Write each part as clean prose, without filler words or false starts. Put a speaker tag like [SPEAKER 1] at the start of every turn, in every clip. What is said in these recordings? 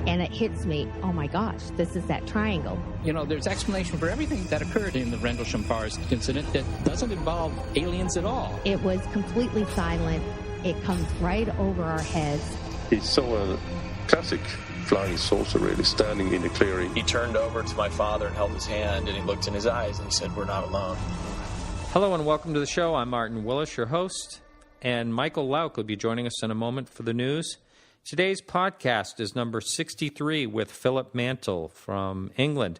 [SPEAKER 1] And it hits me, oh my gosh, this is that triangle.
[SPEAKER 2] You know, there's explanation for everything that occurred in the Rendlesham Forest incident that doesn't involve aliens at all.
[SPEAKER 1] It was completely silent. It comes right over our heads.
[SPEAKER 3] He saw a classic flying saucer, really, standing in the clearing.
[SPEAKER 4] He turned over to my father and held his hand, and he looked in his eyes, and he said, "We're not alone."
[SPEAKER 5] Hello and welcome to the show. I'm Martin Willis, your host, and Michael Lauk will be joining us in a moment for the news. Today's podcast is number 63 with Philip Mantle from England.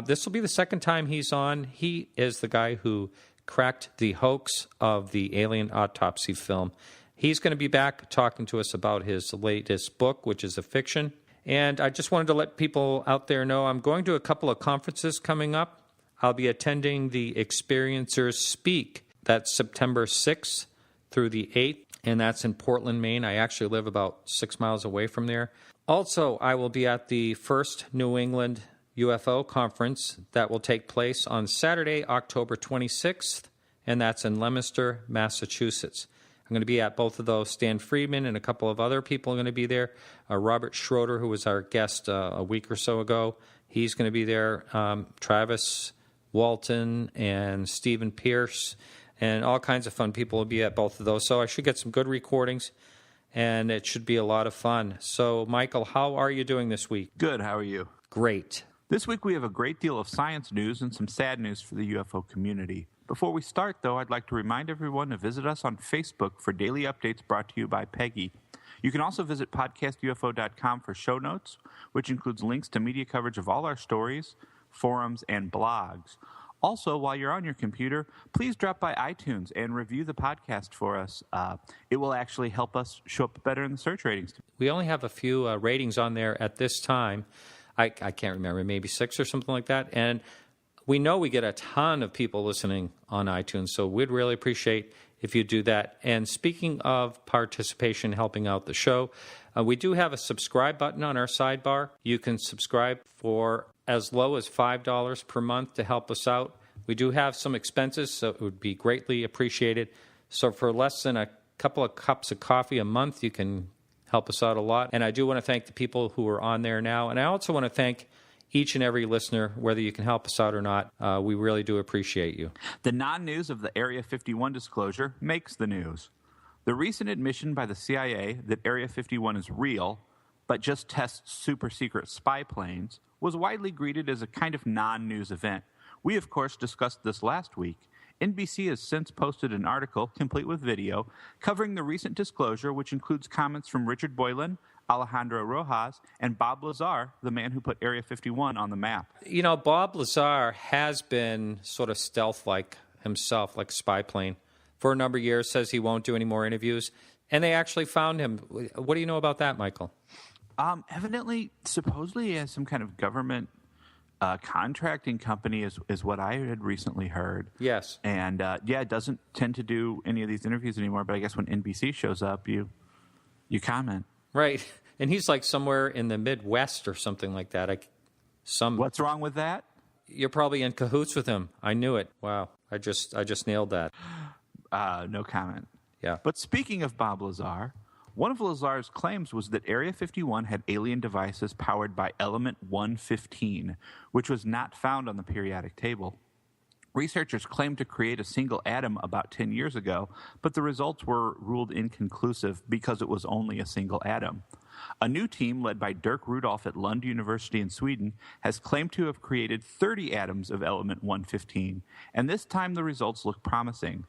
[SPEAKER 5] This will be the second time he's on. He is the guy who cracked the hoax of the alien autopsy film. He's going to be back talking to us about his latest book, which is a fiction. And I just wanted to let people out there know I'm going to a couple of conferences coming up. I'll be attending the Experiencers Speak. That's September 6th through the 8th. And that's in Portland, Maine. I actually live about 6 miles away from there. Also, I will be at the first New England UFO conference that will take place on Saturday, October 26th, and that's in Leominster, Massachusetts. I'm going to be at both of those. Stan Friedman and a couple of other people are going to be there. Robert Schroeder, who was our guest a week or so ago, he's going to be there. Travis Walton and Stephen Pierce. And all kinds of fun people will be at both of those. So I should get some good recordings, and it should be a lot of fun. So, Michael, how are you doing this week?
[SPEAKER 6] Good. How are you?
[SPEAKER 5] Great.
[SPEAKER 6] This week we have a great deal of science news and some sad news for the UFO community. Before we start, though, I'd like to remind everyone to visit us on Facebook for daily updates brought to you by Peggy. You can also visit podcastufo.com for show notes, which includes links to media coverage of all our stories, forums, and blogs. Also, while you're on your computer, please drop by iTunes and review the podcast for us. It will actually help us show up better in the search ratings.
[SPEAKER 5] We only have a few ratings on there at this time. I can't remember, maybe 6 or something like that. And we know we get a ton of people listening on iTunes, so we'd really appreciate if you do that. And speaking of participation, helping out the show, we do have a subscribe button on our sidebar. You can subscribe for as low as $5 per month to help us out. We do have some expenses, so it would be greatly appreciated. So for less than a couple of cups of coffee a month, you can help us out a lot. And I do want to thank the people who are on there now. And I also want to thank each and every listener, whether you can help us out or not. We really do appreciate you.
[SPEAKER 6] The non-news of the Area 51 disclosure makes the news. The recent admission by the CIA that Area 51 is real, but just tests super-secret spy planes, was widely greeted as a kind of non-news event. We, of course, discussed this last week. NBC has since posted an article, complete with video, covering the recent disclosure, which includes comments from Richard Boylan, Alejandro Rojas, and Bob Lazar, the man who put Area 51 on the map.
[SPEAKER 5] You know, Bob Lazar has been sort of stealth-like himself, like a spy plane, for a number of years, says he won't do any more interviews, and they actually found him. What do you know about that, Michael?
[SPEAKER 6] Evidently, supposedly he has some kind of government contracting company is what I had recently heard.
[SPEAKER 5] Yes.
[SPEAKER 6] And, it doesn't tend to do any of these interviews anymore, but I guess when NBC shows up, you comment.
[SPEAKER 5] Right. And he's like somewhere in the Midwest or something like that.
[SPEAKER 6] What's wrong with that?
[SPEAKER 5] You're probably in cahoots with him. I knew it. Wow. I just nailed that.
[SPEAKER 6] No comment.
[SPEAKER 5] Yeah.
[SPEAKER 6] But speaking of Bob Lazar, one of Lazar's claims was that Area 51 had alien devices powered by element 115, which was not found on the periodic table. Researchers claimed to create a single atom about 10 years ago, but the results were ruled inconclusive because it was only a single atom. A new team led by Dirk Rudolph at Lund University in Sweden has claimed to have created 30 atoms of element 115, and this time the results look promising.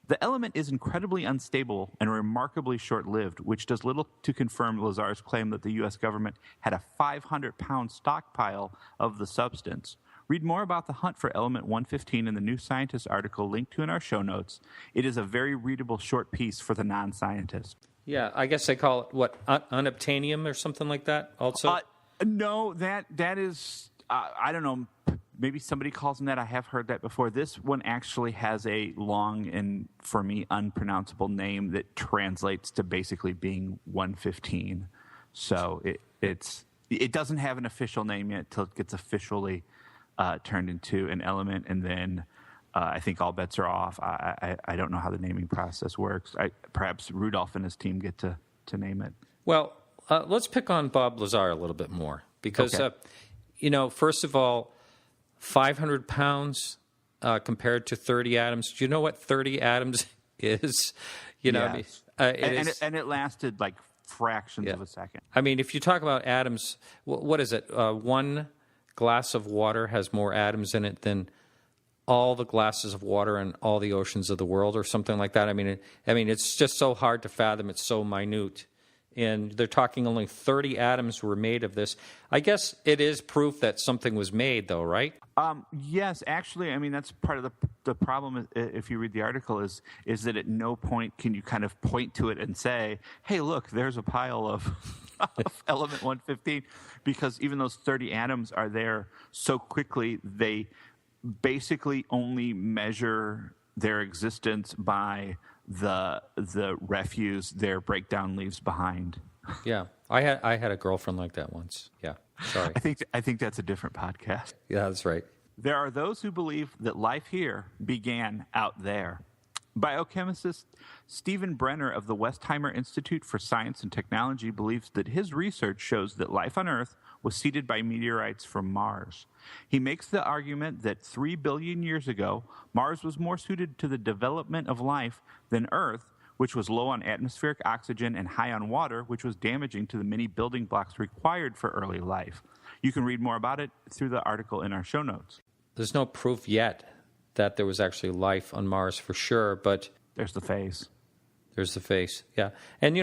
[SPEAKER 6] The element is incredibly unstable and remarkably short-lived, which does little to confirm Lazar's claim that the U.S. government had a 500-pound stockpile of the substance. Read more about the hunt for element 115 in the New Scientist article linked to in our show notes. It is a very readable short piece for the non-scientist.
[SPEAKER 5] Yeah, I guess they call it, what, unobtainium or something like that also?
[SPEAKER 6] No, that is, I don't know, maybe somebody calls them that. I have heard that before. This one actually has a long and, for me, unpronounceable name that translates to basically being 115. So it doesn't have an official name yet until it gets officially turned into an element, and then I think all bets are off. I don't know how the naming process works. Perhaps Rudolph and his team get to name it.
[SPEAKER 5] Well, let's pick on Bob Lazar a little bit more because,
[SPEAKER 6] Okay.
[SPEAKER 5] First of all, 500 pounds compared to 30 atoms. Do you know what 30 atoms is?
[SPEAKER 6] Yes.
[SPEAKER 5] And
[SPEAKER 6] it lasted like fractions of a second.
[SPEAKER 5] I mean, if you talk about atoms, what is it? One glass of water has more atoms in it than all the glasses of water in all the oceans of the world, or something like that. I mean, it's just so hard to fathom. It's so minute. And they're talking only 30 atoms were made of this. I guess it is proof that something was made, though, right?
[SPEAKER 6] Yes, actually, I mean, that's part of the problem, if you read the article, is that at no point can you kind of point to it and say, hey, look, there's a pile of element 115, because even those 30 atoms are there so quickly, they basically only measure their existence by the refuse their breakdown leaves behind.
[SPEAKER 5] Yeah, I had a girlfriend like that once. Yeah, sorry.
[SPEAKER 6] I think that's a different podcast.
[SPEAKER 5] Yeah, that's right.
[SPEAKER 6] There are those who believe that life here began out there. Biochemist Stephen Brenner of the Westheimer Institute for Science and Technology believes that his research shows that life on Earth was seeded by meteorites from Mars. He makes the argument that 3 billion years ago, Mars was more suited to the development of life than Earth, which was low on atmospheric oxygen and high on water, which was damaging to the many building blocks required for early life. You can read more about it through the article in our show notes.
[SPEAKER 5] There's no proof yet that there was actually life on Mars for sure, but
[SPEAKER 6] there's the face.
[SPEAKER 5] There's the face, yeah. And,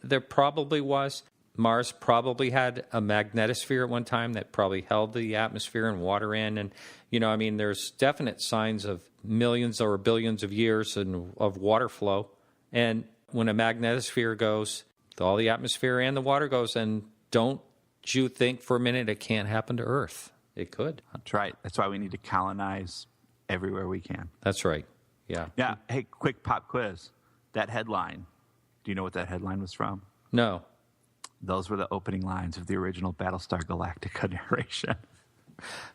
[SPEAKER 5] there probably was. Mars probably had a magnetosphere at one time that probably held the atmosphere and water in. And, there's definite signs of millions or billions of years of water flow. And when a magnetosphere goes, all the atmosphere and the water goes, and don't you think for a minute it can't happen to Earth? It could.
[SPEAKER 6] That's right. That's why we need to colonize everywhere we can.
[SPEAKER 5] That's right. Yeah.
[SPEAKER 6] Yeah. Hey, quick pop quiz. That headline, do you know what that headline was from?
[SPEAKER 5] No.
[SPEAKER 6] Those were the opening lines of the original Battlestar Galactica narration.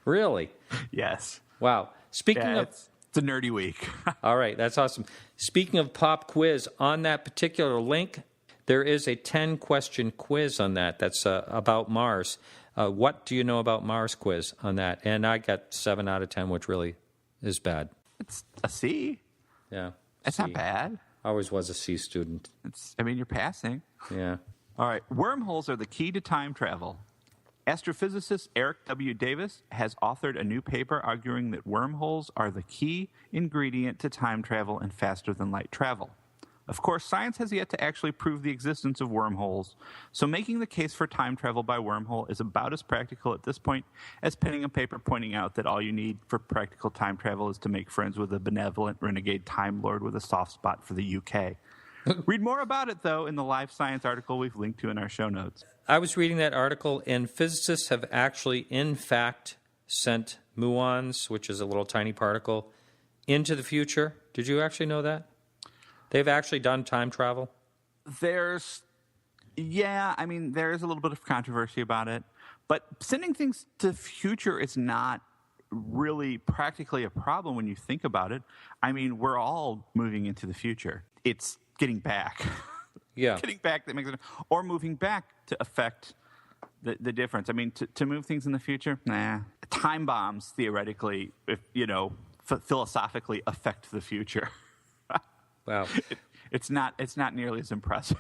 [SPEAKER 5] Really?
[SPEAKER 6] Yes.
[SPEAKER 5] Wow. Speaking of...
[SPEAKER 6] It's a nerdy week.
[SPEAKER 5] All right. That's awesome. Speaking of pop quiz, on that particular link, there is a 10-question quiz on that that's about Mars. What do you know about Mars quiz on that? And I got 7 out of 10, which really is bad.
[SPEAKER 6] It's a C.
[SPEAKER 5] Yeah.
[SPEAKER 6] That's not bad.
[SPEAKER 5] I always was a C student.
[SPEAKER 6] You're passing.
[SPEAKER 5] Yeah.
[SPEAKER 6] All right. Wormholes are the key to time travel. Astrophysicist Eric W. Davis has authored a new paper arguing that wormholes are the key ingredient to time travel and faster-than-light travel. Of course, science has yet to actually prove the existence of wormholes, so making the case for time travel by wormhole is about as practical at this point as penning a paper pointing out that all you need for practical time travel is to make friends with a benevolent renegade Time Lord with a soft spot for the UK. Read more about it, though, in the Live Science article we've linked to in our show notes.
[SPEAKER 5] I was reading that article, and physicists have actually, in fact, sent muons, which is a little tiny particle, into the future. Did you actually know that? They've actually done time travel?
[SPEAKER 6] There's a little bit of controversy about it. But sending things to the future is not really practically a problem when you think about it. I mean, we're all moving into the future. It's getting back.
[SPEAKER 5] Yeah.
[SPEAKER 6] Getting back that makes it, or moving back to affect the difference. I mean, to move things in the future, Time bombs, theoretically, philosophically affect the future.
[SPEAKER 5] Wow.
[SPEAKER 6] It's not nearly as impressive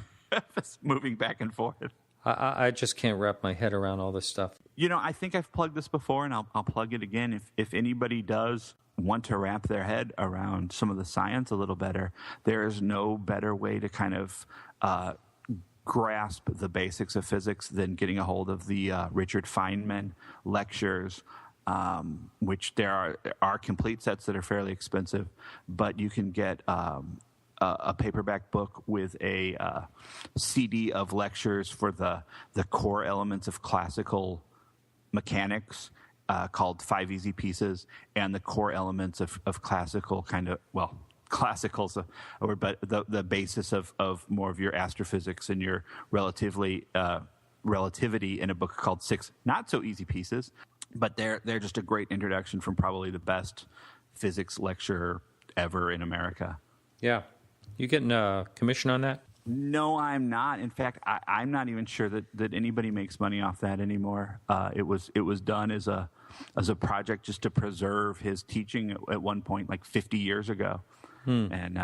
[SPEAKER 6] as moving back and forth.
[SPEAKER 5] I just can't wrap my head around all this stuff.
[SPEAKER 6] I think I've plugged this before, and I'll plug it again. If anybody does want to wrap their head around some of the science a little better, there is no better way to kind of grasp the basics of physics than getting a hold of the Richard Feynman lectures, which there are complete sets that are fairly expensive, but you can get a paperback book with a CD of lectures for the core elements of classical mechanics called 5 Easy Pieces, and the core elements of classical classical's a word, but the basis of more of your astrophysics and your relativity in a book called 6 Not So Easy Pieces. But they're just a great introduction from probably the best physics lecturer ever in America.
[SPEAKER 5] Yeah. You getting a commission on that?
[SPEAKER 6] No, I'm not. In fact, I'm not even sure that anybody makes money off that anymore. It was done as a project just to preserve his teaching at one point, like 50 years ago. And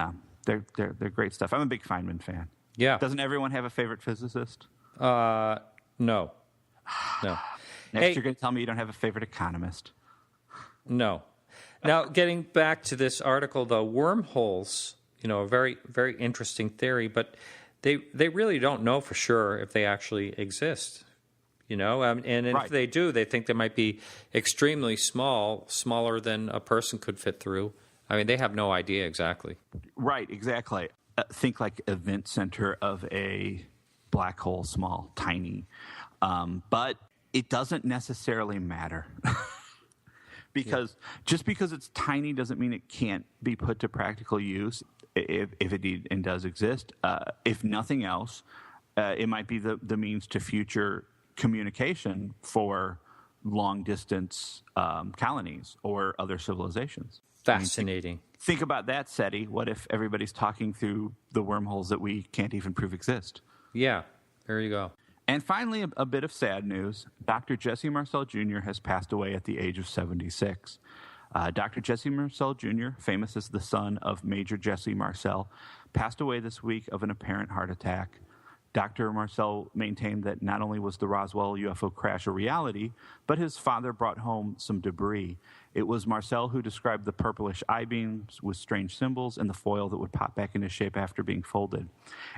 [SPEAKER 6] they're great stuff. I'm a big Feynman fan.
[SPEAKER 5] Yeah.
[SPEAKER 6] Doesn't everyone have a favorite physicist?
[SPEAKER 5] No.
[SPEAKER 6] Next, you're going to tell me you don't have a favorite economist.
[SPEAKER 5] No. Now, getting back to this article, though, wormholes, a very, very interesting theory, but they really don't know for sure if they actually exist, and
[SPEAKER 6] Right.
[SPEAKER 5] if they do, they think they might be extremely small, smaller than a person could fit through. I mean, they have no idea exactly.
[SPEAKER 6] Right, exactly. Think like event center of a black hole, small, tiny. But it doesn't necessarily matter. Because just because it's tiny doesn't mean it can't be put to practical use if it and does exist. If nothing else, it might be the means to future communication for long-distance colonies or other civilizations.
[SPEAKER 5] Fascinating.
[SPEAKER 6] Think about that, SETI. What if everybody's talking through the wormholes that we can't even prove exist?
[SPEAKER 5] Yeah, there you go.
[SPEAKER 6] And finally, a bit of sad news. Dr. Jesse Marcel Jr. has passed away at the age of 76. Dr. Jesse Marcel Jr., famous as the son of Major Jesse Marcel, passed away this week of an apparent heart attack. Dr. Marcel maintained that not only was the Roswell UFO crash a reality, but his father brought home some debris. It was Marcel who described the purplish I-beams with strange symbols and the foil that would pop back into shape after being folded.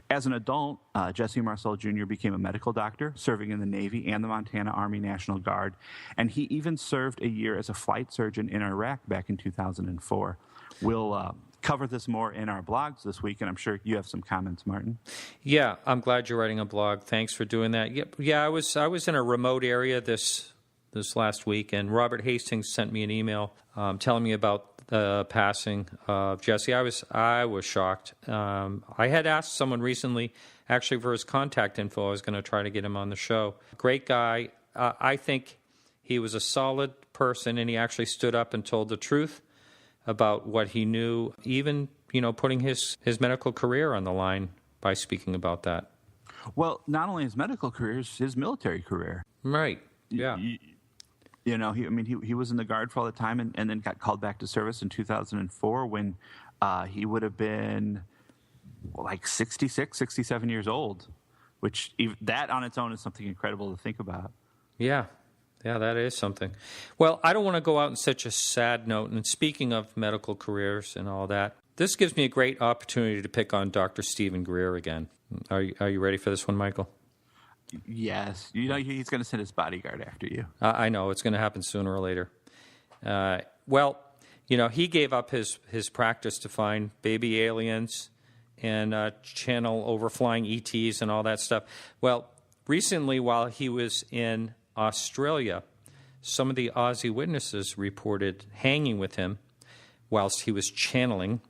[SPEAKER 6] As an adult, Jesse Marcel Jr. became a medical doctor, serving in the Navy and the Montana Army National Guard, and he even served a year as a flight surgeon in Iraq back in 2004. We'll cover this more in our blogs this week, and I'm sure you have some comments, Martin.
[SPEAKER 5] Yeah, I'm glad you're writing a blog. Thanks for doing that. Yeah, I was in a remote area this last week, and Robert Hastings sent me an email telling me about the passing of Jesse. I was shocked. I had asked someone recently, actually for his contact info. I was going to try to get him on the show. Great guy. I think he was a solid person, and he actually stood up and told the truth about what he knew, even, putting his medical career on the line by speaking about that.
[SPEAKER 6] Well, not only his medical career, his military career.
[SPEAKER 5] Right, yeah.
[SPEAKER 6] He was in the Guard for all the time and then got called back to service in 2004 when he would have been like 66, 67 years old, which that on its own is something incredible to think about.
[SPEAKER 5] Yeah. Yeah, that is something. Well, I don't want to go out on such a sad note. And speaking of medical careers and all that, this gives me a great opportunity to pick on Dr. Stephen Greer again. Are you ready for this one, Michael?
[SPEAKER 6] Yes. He's going to send his bodyguard after you.
[SPEAKER 5] I know. It's going to happen sooner or later. He gave up his practice to find baby aliens and channel overflying ETs and all that stuff. Well, recently, while he was in Australia, some of the Aussie witnesses reported hanging with him whilst he was channeling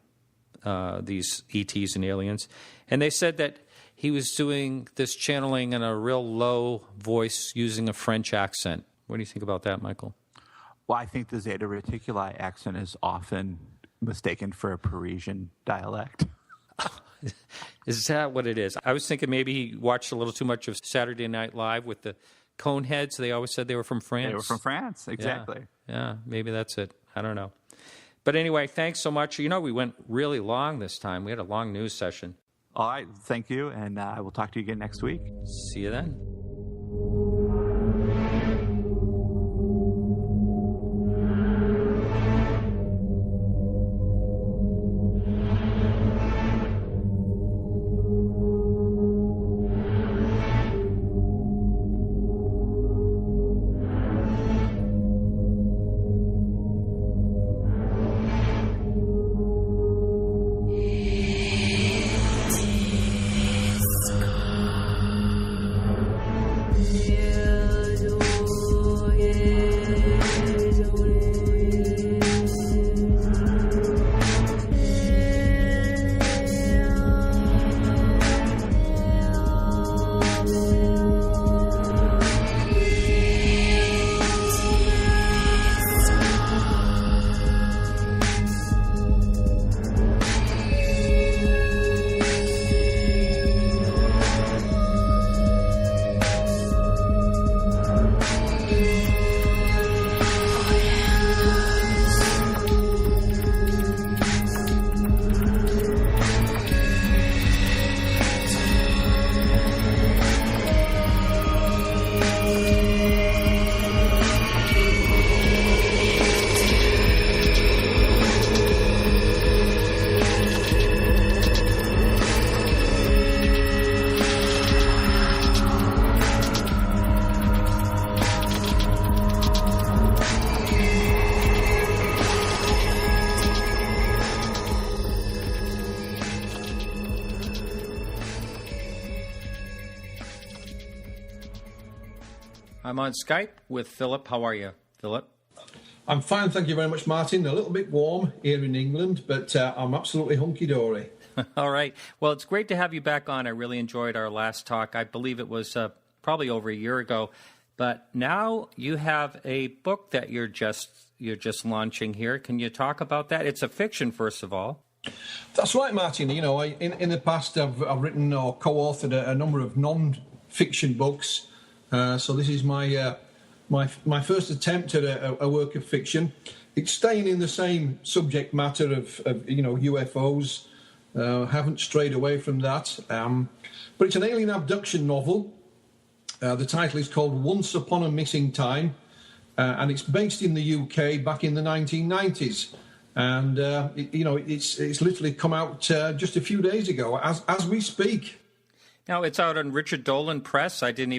[SPEAKER 5] these ETs and aliens. And they said that he was doing this channeling in a real low voice using a French accent. What do you think about that, Michael?
[SPEAKER 6] Well, I think the Zeta Reticuli accent is often mistaken for a Parisian dialect.
[SPEAKER 5] Is that what it is? I was thinking maybe he watched a little too much of Saturday Night Live with the Coneheads. They always said they were from France.
[SPEAKER 6] They were from France, exactly.
[SPEAKER 5] Yeah, maybe that's it. I don't know. But anyway, thanks so much. We went really long this time. We had a long news session.
[SPEAKER 6] All right, thank you, and I will talk to you again next week.
[SPEAKER 5] See you then.
[SPEAKER 7] Yeah.
[SPEAKER 5] I'm on Skype with Philip. How are you, Philip?
[SPEAKER 7] I'm fine, thank you very much, Martin. A little bit warm here in England, but I'm absolutely hunky-dory.
[SPEAKER 5] All right. Well, it's great to have you back on. I really enjoyed our last talk. I believe it was probably over a year ago. But now you have a book that you're just launching here. Can you talk about that? It's a fiction, first of all.
[SPEAKER 7] That's right, Martin. You know, in the past, I've written or co-authored a number of non-fiction books. So this is my first attempt at a work of fiction. It's staying in the same subject matter of UFOs. Haven't strayed away from that. But it's an alien abduction novel. The title is called Once Upon a Missing Time, and it's based in the UK back in the 1990s. And it's literally come out just a few days ago, as we speak.
[SPEAKER 5] Now it's out on Richard Dolan Press. I didn't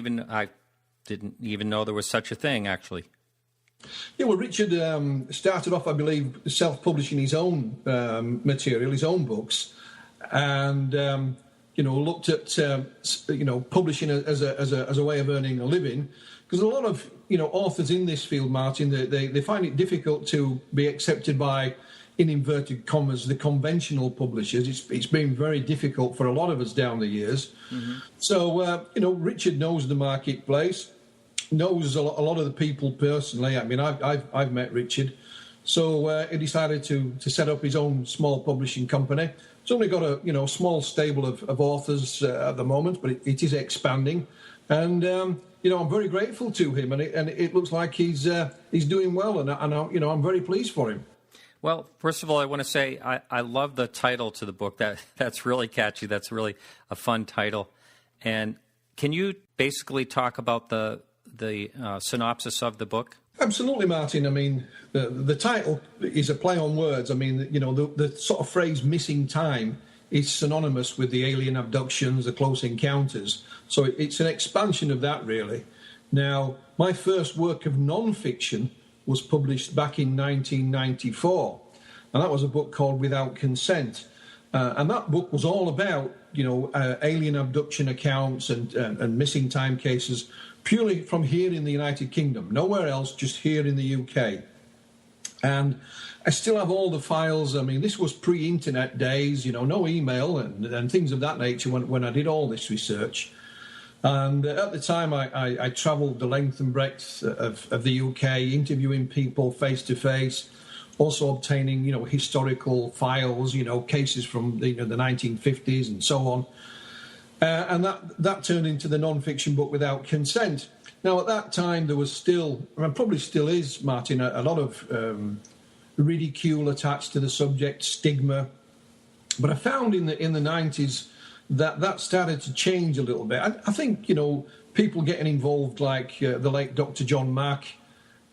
[SPEAKER 5] even know there was such a thing, actually.
[SPEAKER 7] Yeah, well, Richard started off, I believe, self-publishing his own material, his own books, and looked at publishing as a way of earning a living. Because a lot of authors in this field, Martin, they find it difficult to be accepted by, in inverted commas, the conventional publishers. It's been very difficult for a lot of us down the years. Mm-hmm. So Richard knows the marketplace, knows a lot of the people personally. I mean, I've met Richard, so he decided to set up his own small publishing company. It's only got a small stable of authors at the moment, but it is expanding, and I'm very grateful to him, and it looks like he's doing well, and I'm very pleased for him.
[SPEAKER 5] Well, first of all, I want to say I love the title to the book. That's really catchy. That's really a fun title. And can you basically talk about the synopsis of the book?
[SPEAKER 7] Absolutely, Martin. I mean, the title is a play on words. I mean, the sort of phrase "missing time" is synonymous with the alien abductions, the close encounters. So it's an expansion of that, really. Now, my first work of non-fiction was published back in 1994, and that was a book called Without Consent. And that book was all about, alien abduction accounts and missing time cases, purely from here in the United Kingdom, nowhere else, just here in the UK. And I still have all the files. I mean, this was pre-internet days, no email and things of that nature when I did all this research. And at the time, I travelled the length and breadth of the UK, interviewing people face to face, also obtaining, historical files, cases from the 1950s and so on. And that turned into the non-fiction book Without Consent. Now, at that time, there was still, and probably still is, Martin, a lot of ridicule attached to the subject, stigma. But I found in the 90s that started to change a little bit. I think, people getting involved like the late Dr. John Mack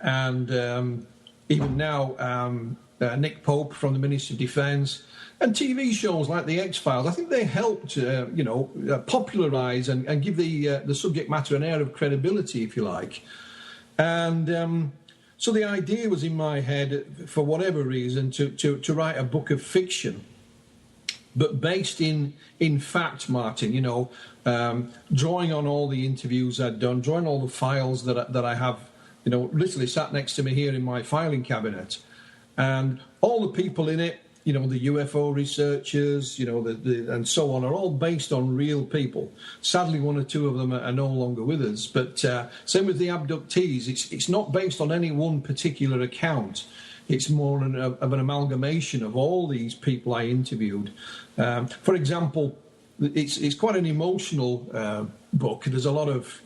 [SPEAKER 7] and even now Nick Pope from the Ministry of Defence, and TV shows like The X-Files, I think they helped, popularise and give the subject matter an air of credibility, if you like. And so the idea was in my head, for whatever reason, to write a book of fiction, but based in fact, Martin, drawing on all the interviews I'd done, drawing all the files that I have, literally sat next to me here in my filing cabinet. And all the people in it, the UFO researchers, and so on, are all based on real people. Sadly, one or two of them are no longer with us. But same with the abductees. It's not based on any one particular account. It's more of an amalgamation of all these people I interviewed. For example, it's quite an emotional book. There's a lot of,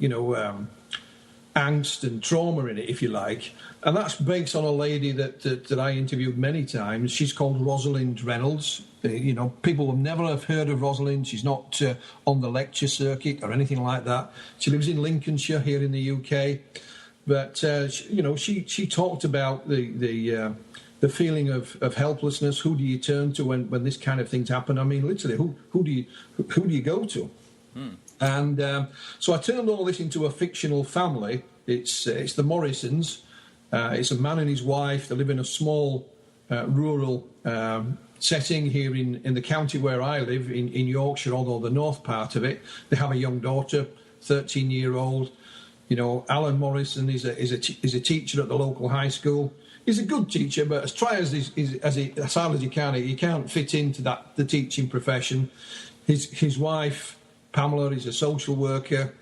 [SPEAKER 7] angst and trauma in it, if you like. And that's based on a lady that I interviewed many times. She's called Rosalind Reynolds. People will never have heard of Rosalind. She's not on the lecture circuit or anything like that. She lives in Lincolnshire here in the UK. But, she talked about the feeling of helplessness. Who do you turn to when this kind of things happen? I mean, literally, who do you go to? And so I turned all this into a fictional family. It's the Morrisons. It's a man and his wife. They live in a small rural setting here in the county where I live, in Yorkshire, although the north part of it. They have a young daughter, 13-year-old. Alan Morrison is a teacher at the local high school. He's a good teacher, but as hard as he can, he can't fit into the teaching profession. His wife, Pamela, is a social worker.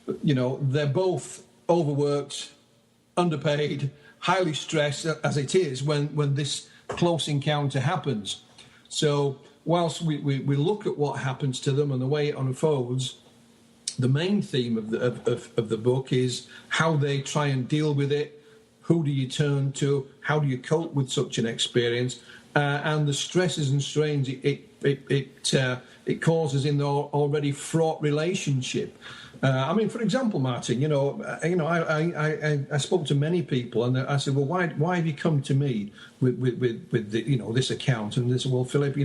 [SPEAKER 7] They're both overworked, underpaid, highly stressed as it is when this close encounter happens. So whilst we look at what happens to them and the way it unfolds, the main theme of the book is how they try and deal with it. Who do you turn to? How do you cope with such an experience? And the stresses and strains it causes in the already fraught relationship. For example, Martin, I spoke to many people, and I said, well, why have you come to me with this account? And they said, well, Philip,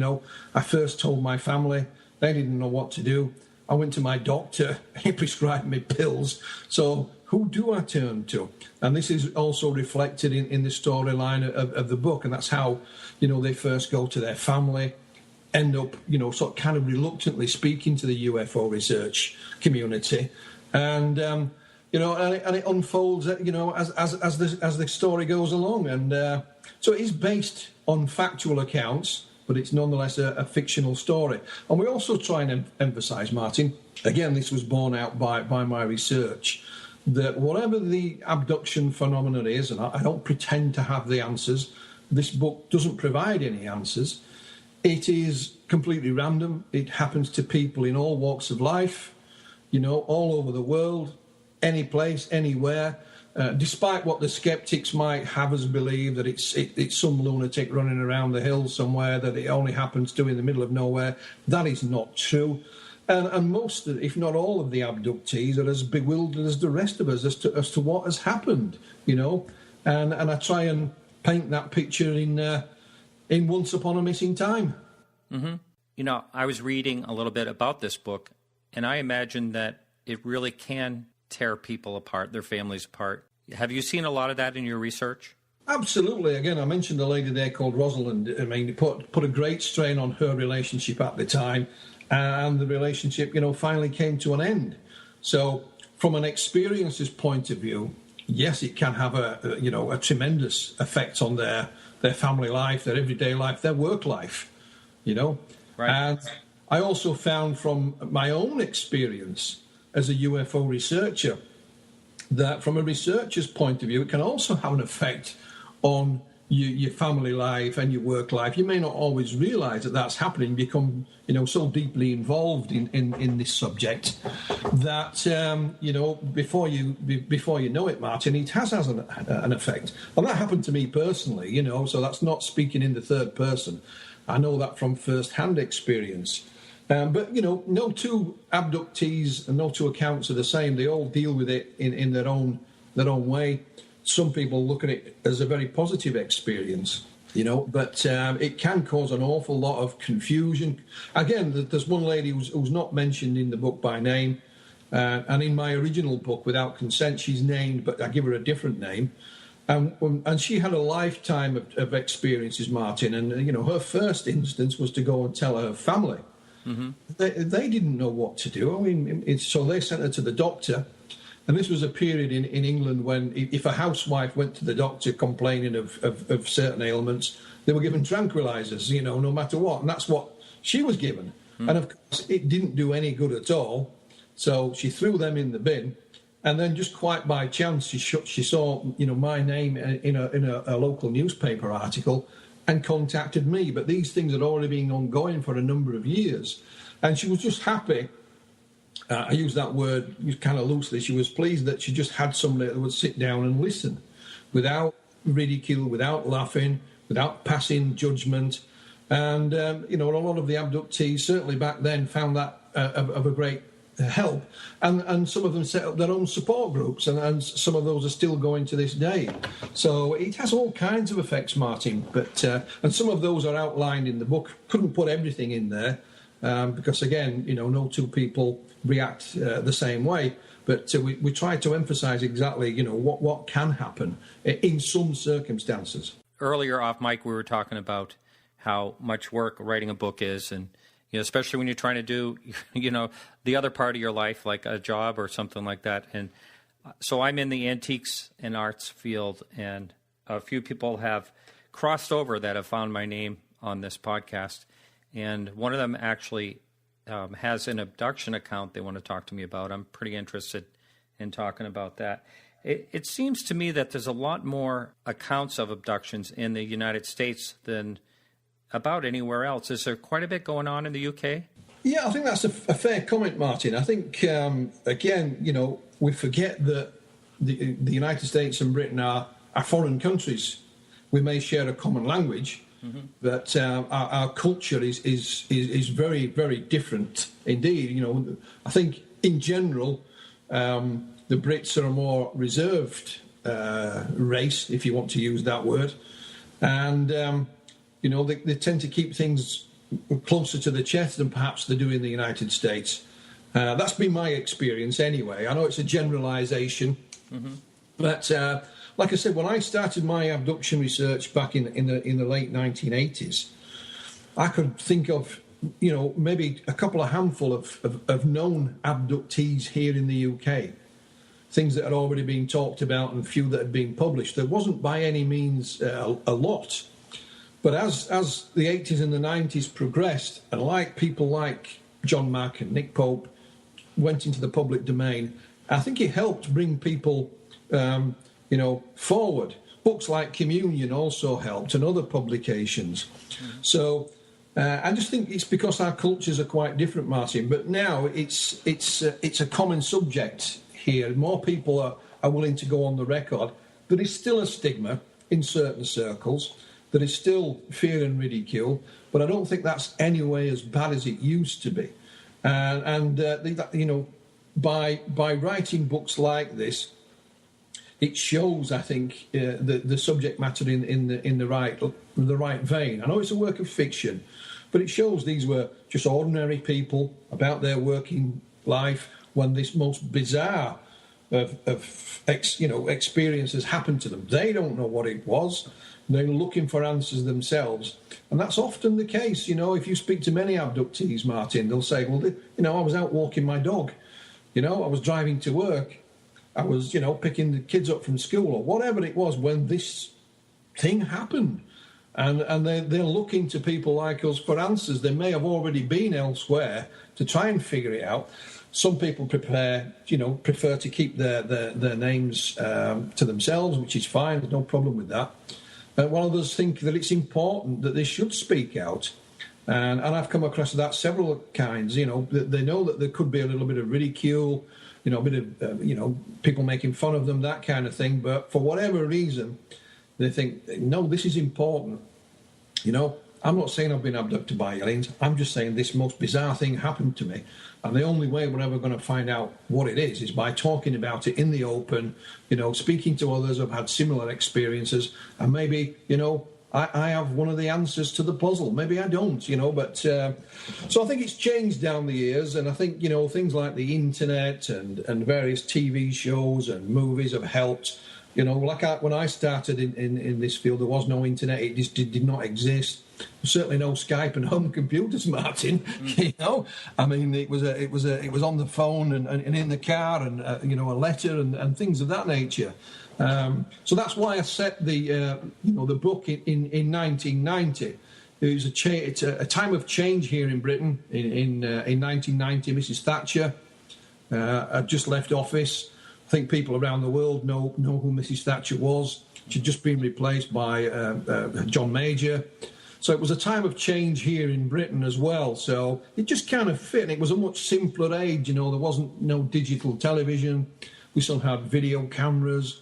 [SPEAKER 7] I first told my family, they didn't know what to do. I went to my doctor, he prescribed me pills. So who do I turn to? And this is also reflected in the storyline of the book, and that's how, they first go to their family, end up, sort of kind of reluctantly speaking to the UFO research community, and and it unfolds, as the story goes along, and so it is based on factual accounts, but it's nonetheless a fictional story. And we also try and emphasise, Martin, again, this was borne out by my research, that whatever the abduction phenomenon is, and I don't pretend to have the answers, this book doesn't provide any answers. It is completely random. It happens to people in all walks of life, all over the world, any place, anywhere. Despite what the skeptics might have us believe, that it's some lunatic running around the hills somewhere, that it only happens to in the middle of nowhere, that is not true. And most, if not all, of the abductees are as bewildered as the rest of us as to what has happened, And I try and paint that picture in Once Upon a Missing Time.
[SPEAKER 5] Mm-hmm. I was reading a little bit about this book, and I imagine that it really can tear people apart, their families apart. Have you seen a lot of that in your research?
[SPEAKER 7] Absolutely. Again, I mentioned a lady there called Rosalind. I mean, it put a great strain on her relationship at the time, and the relationship, finally came to an end. So from an experiencer's point of view, yes, it can have a tremendous effect on their family life, their everyday life, their work life, Right. And I also found from my own experience as a UFO researcher that from a researcher's point of view, it can also have an effect on your family life and your work life. You may not always realise that that's happening, become so deeply involved in this subject that before you know it, Martin, it has an effect. And that happened to me personally, so that's not speaking in the third person. I know that from first-hand experience. But no two abductees and no two accounts are the same. They all deal with it in their own way. Some people look at it as a very positive experience, but it can cause an awful lot of confusion. Again, there's one lady who's not mentioned in the book by name, and in my original book, Without Consent, she's named, but I give her a different name. And she had a lifetime of experiences, Martin, and her first instance was to go and tell her family. Mm-hmm. They didn't know what to do. I mean, so they sent her to the doctor. And this was a period in England when if a housewife went to the doctor complaining of certain ailments, they were given tranquilizers, no matter what. And that's what she was given. Mm. And, of course, it didn't do any good at all. So she threw them in the bin. And then just quite by chance, she saw, my name in a local newspaper article and contacted me. But these things had already been ongoing for a number of years. And she was just happy. I use that word kind of loosely. She was pleased that she just had somebody that would sit down and listen without ridicule, without laughing, without passing judgment. And, a lot of the abductees, certainly back then, found that of a great help. And some of them set up their own support groups, and some of those are still going to this day. So it has all kinds of effects, Martin. But and some of those are outlined in the book. Couldn't put everything in there because, again, no two people react the same way. But we try to emphasise exactly, what can happen in some circumstances.
[SPEAKER 5] Earlier off mic, we were talking about how much work writing a book is, and especially when you're trying to do, the other part of your life, like a job or something like that. And So I'm in the antiques and arts field, and a few people have crossed over that have found my name on this podcast. And one of them actually has an abduction account they want to talk to me about. I'm pretty interested in talking about that. It seems to me that there's a lot more accounts of abductions in the United States than about anywhere else. Is there quite a bit going on in the UK?
[SPEAKER 7] Yeah, I think that's a fair comment, Martin. I think, again, we forget that the United States and Britain are foreign countries. We may share a common language, but our culture is very, very different indeed. I think in general, the Brits are a more reserved race, if you want to use that word, and they tend to keep things closer to the chest than perhaps they do in the United States. That's been my experience anyway. I know it's a generalisation, but like I said, when I started my abduction research back in the late 1980s, I could think of maybe a couple of handful of known abductees here in the UK. Things that had already been talked about and few that had been published. There wasn't by any means a lot. But as the 80s and the 90s progressed, and people like John Mack and Nick Pope went into the public domain, I think it helped bring people, forward. Books like Communion also helped, and other publications. So I just think it's because our cultures are quite different, Martin. But now it's a common subject here. More people are willing to go on the record. There is still a stigma in certain circles. There is still fear and ridicule, but I don't think that's any way as bad as it used to be. By writing books like this, it shows, I think, the subject matter in the right vein. I know it's a work of fiction, but it shows these were just ordinary people about their working life when this most bizarre of experiences happened to them. They don't know what it was. They're looking for answers themselves. And that's often the case. If you speak to many abductees, Martin, they'll say, well, I was out walking my dog. I was driving to work. I was, picking the kids up from school or whatever it was when this thing happened. And they're looking to people like us for answers. They may have already been elsewhere to try and figure it out. Some people prefer to keep their names to themselves, which is fine. There's no problem with that. While others think that it's important that they should speak out. And I've come across that several kinds. They know that there could be a little bit of ridicule, a bit of, people making fun of them, that kind of thing. But for whatever reason, they think, no, this is important. I'm not saying I've been abducted by aliens. I'm just saying this most bizarre thing happened to me. And the only way we're ever going to find out what it is by talking about it in the open, speaking to others who've had similar experiences. And maybe, I have one of the answers to the puzzle. Maybe I don't, but so I think it's changed down the years. And I think, things like the internet and various TV shows and movies have helped. When I started in this field, there was no internet. It just did not exist. Certainly no Skype and home computers, Martin. I mean, it was on the phone and in the car and a letter and things of that nature. So that's why I set the book in 1990. It was a time of change here in Britain. In 1990, Mrs. Thatcher had just left office. I think people around the world know who Mrs. Thatcher was. She'd just been replaced by John Major. So it was a time of change here in Britain as well. So it just kind of fit. And it was a much simpler age. There wasn't no digital television. We still had video cameras,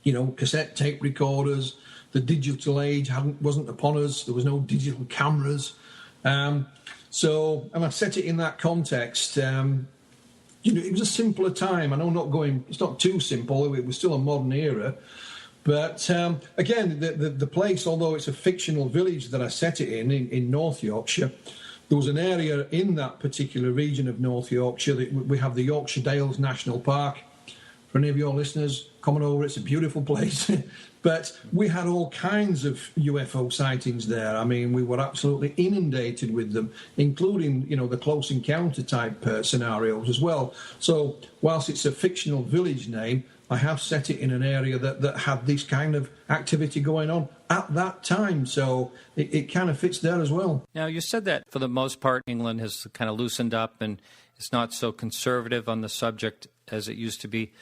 [SPEAKER 7] cassette tape recorders. The digital age wasn't upon us. There was no digital cameras. And I set it in that context. It was a simpler time. I know it's not too simple. It was still a modern era. But again, the place, although it's a fictional village that I set it in North Yorkshire, there was an area in that particular region of North Yorkshire that we have the Yorkshire Dales National Park. For any of your listeners, come over. It's a beautiful place. But we had all kinds of UFO sightings there. I mean, we were absolutely inundated with them, including, the close encounter type scenarios as well. So whilst it's a fictional village name, I have set it in an area that had this kind of activity going on at that time. So it kind of fits there as well.
[SPEAKER 5] Now, you said that for the most part, England has kind of loosened up and it's not so conservative on the subject as it used to be.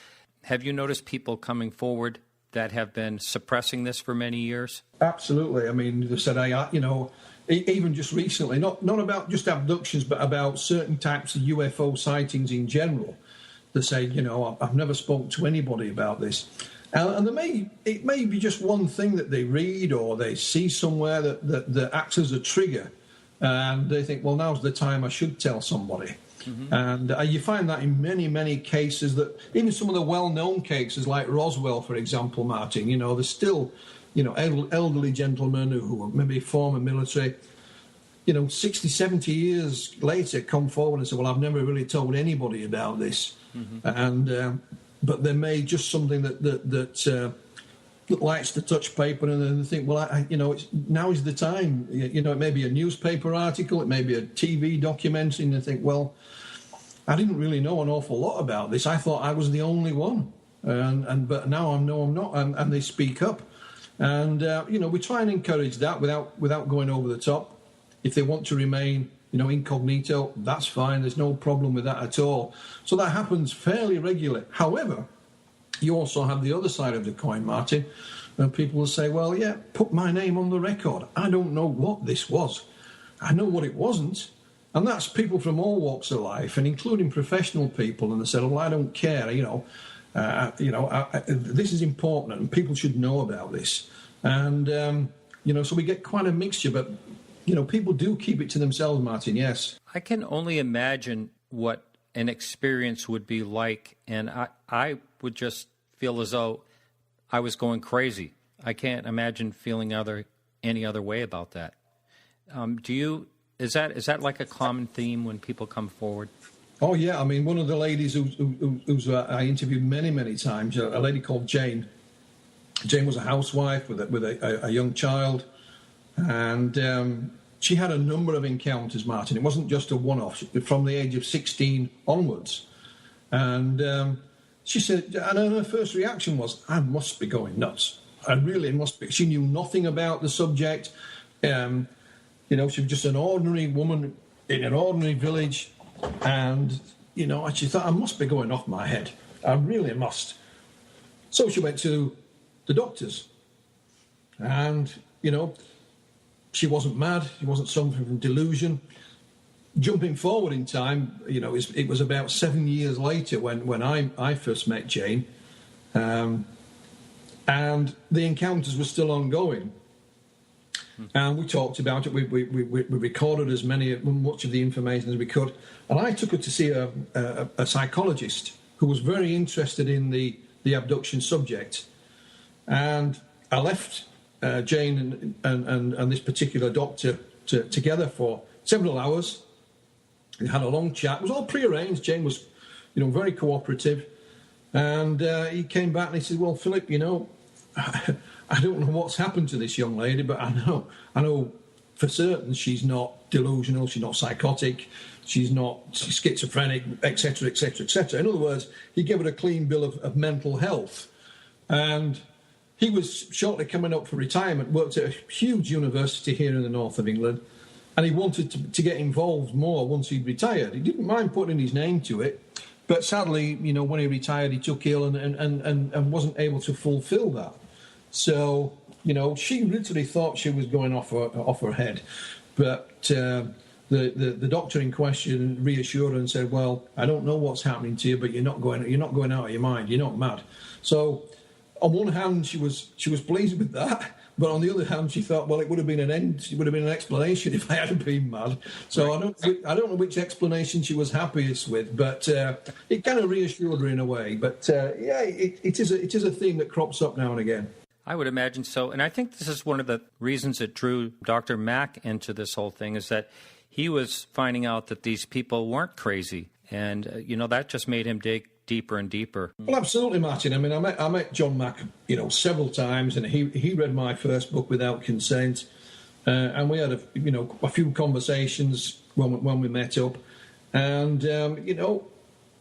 [SPEAKER 5] Have you noticed people coming forward that have been suppressing this for many years?
[SPEAKER 7] Absolutely. I mean, they said, even just recently, not about just abductions, but about certain types of UFO sightings in general. They say, I've never spoken to anybody about this. And it may be just one thing that they read or they see somewhere that acts as a trigger. And they think, well, now's the time I should tell somebody. Mm-hmm. And you find that in many, many cases, that even some of the well-known cases like Roswell, for example, Martin, there's still, elderly gentlemen who are maybe former military, 60, 70 years later come forward and say, well, I've never really told anybody about this. Mm-hmm. And but they may just something that likes to touch paper, and then they think, well, now is the time. It may be a newspaper article, it may be a TV documentary, and they think, well, I didn't really know an awful lot about this. I thought I was the only one, but now I know I'm not, and they speak up, and we try and encourage that without going over the top. If they want to remain, incognito, that's fine. There's no problem with that at all. So that happens fairly regularly. However, you also have the other side of the coin, Martin, and people will say, well, yeah, put my name on the record. I don't know what this was. I know what it wasn't. And that's people from all walks of life, and including professional people. And they said, well, I don't care, this is important and people should know about this. And, so we get quite a mixture, but people do keep it to themselves, Martin, yes.
[SPEAKER 5] I can only imagine what an experience would be like, and I would just feel as though I was going crazy. I can't imagine feeling any other way about that. Is that like a common theme when people come forward?
[SPEAKER 7] Oh, yeah. I mean, one of the ladies who's I interviewed many, many times, a lady called Jane. Jane was a housewife with a young child, and she had a number of encounters, Martin. It wasn't just a one-off, from the age of 16 onwards. And she said, and her first reaction was, I must be going nuts. I really must be. She knew nothing about the subject. She was just an ordinary woman in an ordinary village. And, she thought, I must be going off my head. I really must. So she went to the doctors. And, she wasn't mad. She wasn't suffering from delusion. Jumping forward in time, it was about 7 years later when I first met Jane. And the encounters were still ongoing. And we talked about it. We recorded much of the information as we could. And I took her to see a psychologist who was very interested in the abduction subject. And I left Jane and this particular doctor together for several hours. We had a long chat. It was all prearranged. Jane was, very cooperative. And he came back and he said, well, Philip, I don't know what's happened to this young lady, but I know for certain she's not delusional, she's not psychotic, she's schizophrenic, etc., etc., etc. In other words, he gave her a clean bill of mental health. And he was shortly coming up for retirement, worked at a huge university here in the north of England, and he wanted to get involved more once he'd retired. He didn't mind putting his name to it, but sadly, when he retired, he took ill and wasn't able to fulfill that. So, she literally thought she was going off her head. But the doctor in question reassured her and said, well, I don't know what's happening to you, but you're not going out of your mind. You're not mad. So on one hand, she was pleased with that. But on the other hand, she thought, well, it would have been an explanation if I hadn't been mad. So I don't know which explanation she was happiest with, but it kind of reassured her in a way. But it is a theme that crops up now and again.
[SPEAKER 5] I would imagine so. And I think this is one of the reasons that drew Dr. Mack into this whole thing, is that he was finding out that these people weren't crazy. And, that just made him dig deeper and deeper.
[SPEAKER 7] Well, absolutely, Martin. I mean, I met John Mack, several times, and he read my first book without consent, and we had a few conversations when we met up, and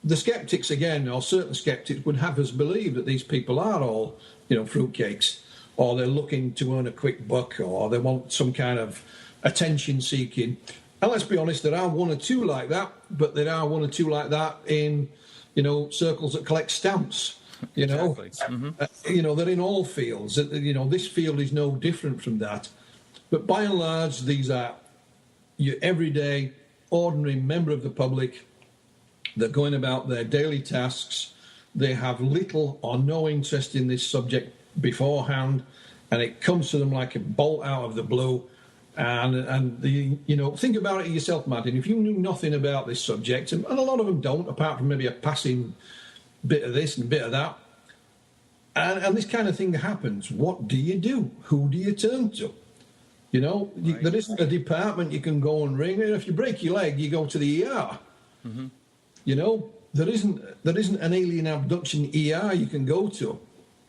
[SPEAKER 7] the skeptics again, or certain skeptics, would have us believe that these people are all fruitcakes, or they're looking to earn a quick buck, or they want some kind of attention seeking. And let's be honest, there are one or two like that, but there are one or two like that in, circles that collect stamps.
[SPEAKER 5] Exactly. Mm-hmm.
[SPEAKER 7] They're in all fields. This field is no different from that. But by and large, these are your everyday, ordinary member of the public. They're going about their daily tasks. They have little or no interest in this subject beforehand, and it comes to them like a bolt out of the blue. And think about it yourself, Martin. If you knew nothing about this subject, and a lot of them don't, apart from maybe a passing bit of this and a bit of that, and this kind of thing happens, what do you do? Who do you turn to? Right. There isn't a department you can go and ring. If you break your leg, you go to the ER. Mm-hmm. There isn't an alien abduction ER you can go to.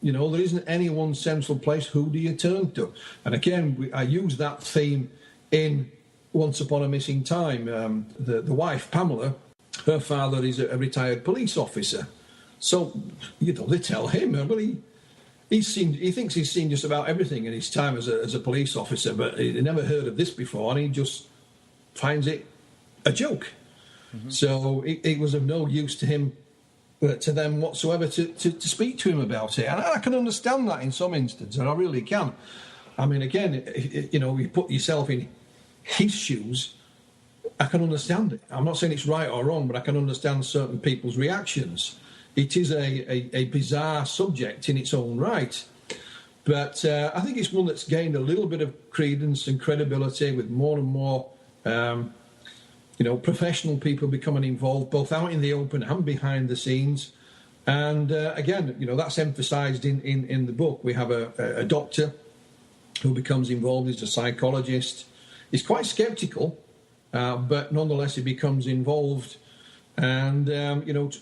[SPEAKER 7] There isn't any one central place. Who do you turn to? And again, I use that theme in Once Upon a Missing Time. The wife, Pamela, her father is a retired police officer. So, they tell him, well, he thinks he's seen just about everything in his time as a police officer, but he never heard of this before, and he just finds it a joke. Mm-hmm. So it was of no use to him, to them whatsoever, to speak to him about it. And I can understand that in some instances, I really can. I mean, again, you put yourself in his shoes, I can understand it. I'm not saying it's right or wrong, but I can understand certain people's reactions. It is a bizarre subject in its own right. But I think it's one that's gained a little bit of credence and credibility with more and more professional people becoming involved, both out in the open and behind the scenes. And again, that's emphasised in the book. We have a doctor who becomes involved. He's a psychologist. He's quite sceptical, but nonetheless he becomes involved and,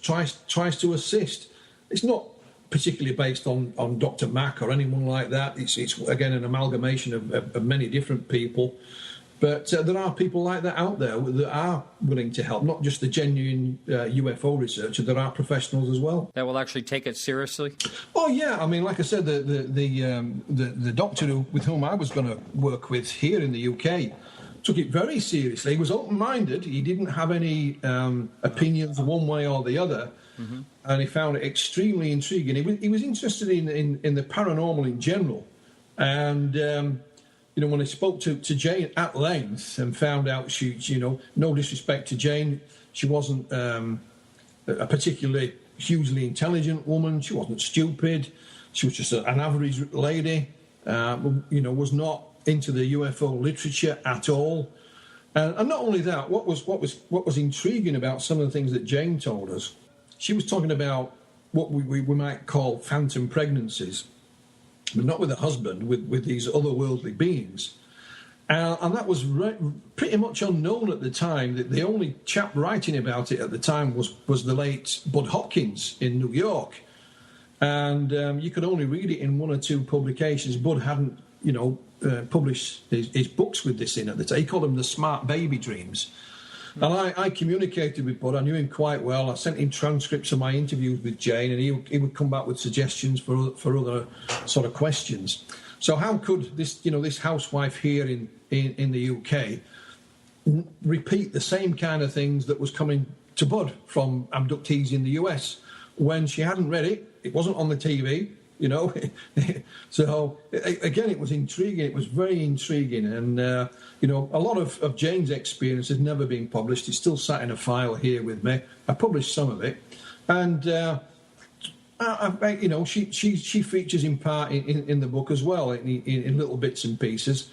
[SPEAKER 7] tries to assist. It's not particularly based on Dr. Mack or anyone like that. It's again, an amalgamation of many different people. But there are people like that out there that are willing to help, not just the genuine UFO researcher. There are professionals as well
[SPEAKER 5] that will actually take it seriously.
[SPEAKER 7] Oh yeah, I mean, like I said, the doctor with whom I was going to work with here in the UK took it very seriously. He was open-minded. He didn't have any opinions one way or the other, mm-hmm. and he found it extremely intriguing. He was interested in the paranormal in general, and. When I spoke to Jane at length and found out she no disrespect to Jane, she wasn't a particularly hugely intelligent woman. She wasn't stupid. She was just an average lady. Was not into the UFO literature at all. And not only that, what was intriguing about some of the things that Jane told us, she was talking about what we might call phantom pregnancies. But not with a husband, with these otherworldly beings. And that was pretty much unknown at the time. The only chap writing about it at the time was the late Bud Hopkins in New York. And you could only read it in one or two publications. Bud hadn't, published his books with this in at the time. He called them the Smart Baby Dreams. And I communicated with Bud. I knew him quite well. I sent him transcripts of my interviews with Jane, and he would come back with suggestions for other sort of questions. So how could this housewife here in the UK repeat the same kind of things that was coming to Bud from abductees in the US when she hadn't read it? It wasn't on the TV. So again, it was intriguing. It was very intriguing, and a lot of Jane's experience has never been published. It's still sat in a file here with me. I published some of it, and she features in part in the book as well, in little bits and pieces.